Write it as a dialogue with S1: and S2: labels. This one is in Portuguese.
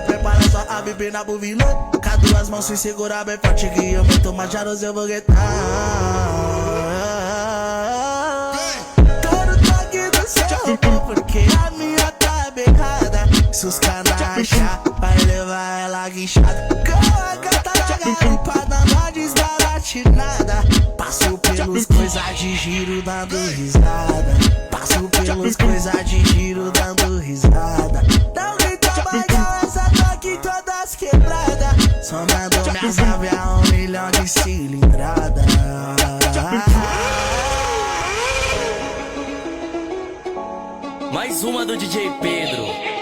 S1: prepara só a bebê na bovina. Com duas mãos se segurar bem forte que eu meto uma jaros, eu vou guetar. Tô no toque do seu porque a minha tá becada. Se os caras achar, vai levar ela guinchada. Coloca tá na garupa, dando uma desbaratinada. Passo pelos coisas de giro dando risada. Passo pelos coisas de giro dando risada. Não grita legal, essa toque todas quebradas. Somando minhas aves a 1 milhão de cilindrada.
S2: Mais uma do DJ Pedro.